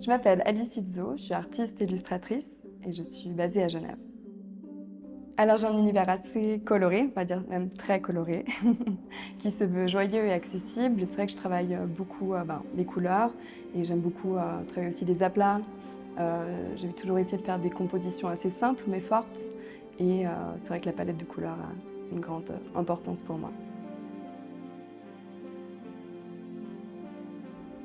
Je m'appelle Alice Izzo, je suis artiste illustratrice et je suis basée à Genève. Alors j'ai un univers assez coloré, on va dire même très coloré, qui se veut joyeux et accessible. C'est vrai que je travaille beaucoup les couleurs et j'aime beaucoup travailler aussi les aplats. J'ai toujours essayé de faire des compositions assez simples mais fortes et c'est vrai que la palette de couleurs a une grande importance pour moi.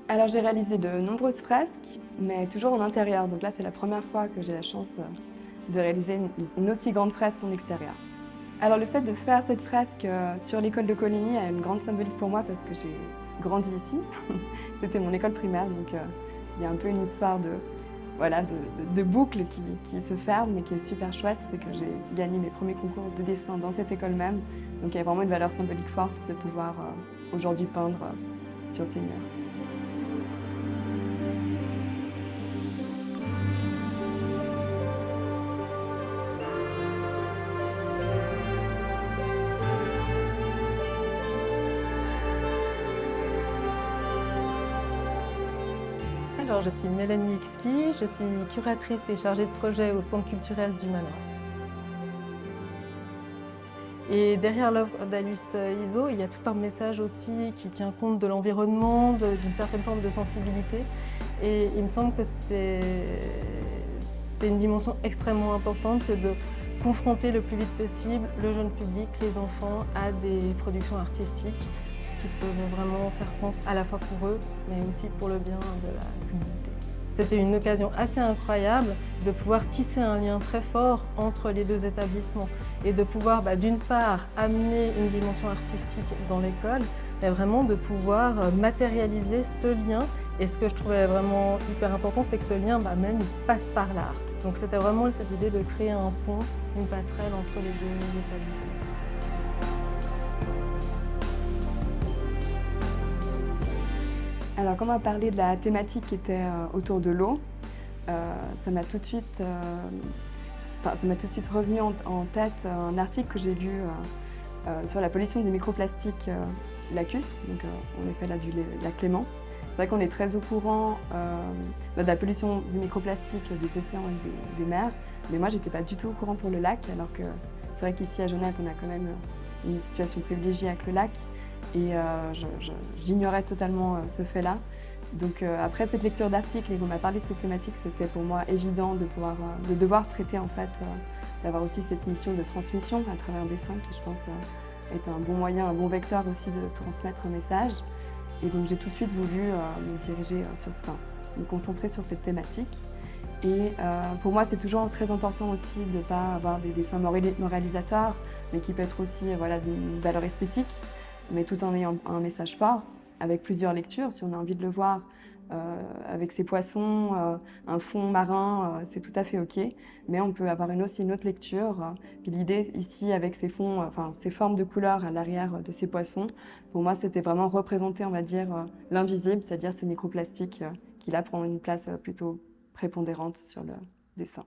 Alors j'ai réalisé de nombreuses fresques, mais toujours en intérieur. Donc là, c'est la première fois que j'ai la chance de réaliser une aussi grande fresque en extérieur. Alors le fait de faire cette fresque sur l'école de Coligny a une grande symbolique pour moi parce que j'ai grandi ici. C'était mon école primaire, donc il y a un peu une histoire de boucle qui se ferme mais qui est super chouette. C'est que j'ai gagné mes premiers concours de dessin dans cette école même. Donc il y a vraiment une valeur symbolique forte de pouvoir aujourd'hui peindre sur ces murs. Alors, je suis Mélanie Exki, je suis curatrice et chargée de projet au Centre culturel du Manoir. Et derrière l'œuvre d'Alice Izzo, il y a tout un message aussi qui tient compte de l'environnement, d'une certaine forme de sensibilité. Et il me semble que c'est une dimension extrêmement importante que de confronter le plus vite possible le jeune public, les enfants, à des productions artistiques qui peuvent vraiment faire sens à la fois pour eux, mais aussi pour le bien de la communauté. C'était une occasion assez incroyable de pouvoir tisser un lien très fort entre les deux établissements et de pouvoir, d'une part, amener une dimension artistique dans l'école, mais vraiment de pouvoir matérialiser ce lien. Et ce que je trouvais vraiment hyper important, c'est que ce lien, même, il passe par l'art. Donc c'était vraiment cette idée de créer un pont, une passerelle entre les deux établissements. Alors, quand on m'a parlé de la thématique qui était autour de l'eau, ça m'a tout de suite revenu en tête un article que j'ai lu sur la pollution des microplastiques lacustres, donc on est fait là du lac Léman. C'est vrai qu'on est très au courant de la pollution des microplastiques des océans et des mers, mais moi j'étais pas du tout au courant pour le lac, alors que c'est vrai qu'ici à Genève on a quand même une situation privilégiée avec le lac. Et j'ignorais totalement ce fait-là. Donc après cette lecture d'article et qu'on m'a parlé de cette thématique, c'était pour moi évident de devoir traiter en fait, d'avoir aussi cette mission de transmission à travers un dessin qui je pense est un bon moyen, un bon vecteur aussi de transmettre un message. Et donc j'ai tout de suite voulu me concentrer sur cette thématique. Et pour moi, c'est toujours très important aussi de ne pas avoir des dessins moralisateurs, mais qui peut être aussi d'une valeur esthétique, mais tout en ayant un message fort, avec plusieurs lectures. Si on a envie de le voir avec ses poissons, un fond marin, c'est tout à fait OK. Mais on peut avoir aussi une autre lecture. Puis l'idée ici, avec ces fonds, ces formes de couleurs à l'arrière de ces poissons, pour moi, c'était vraiment représenter, on va dire, l'invisible, c'est-à-dire ce microplastique qui là prend une place plutôt prépondérante sur le dessin.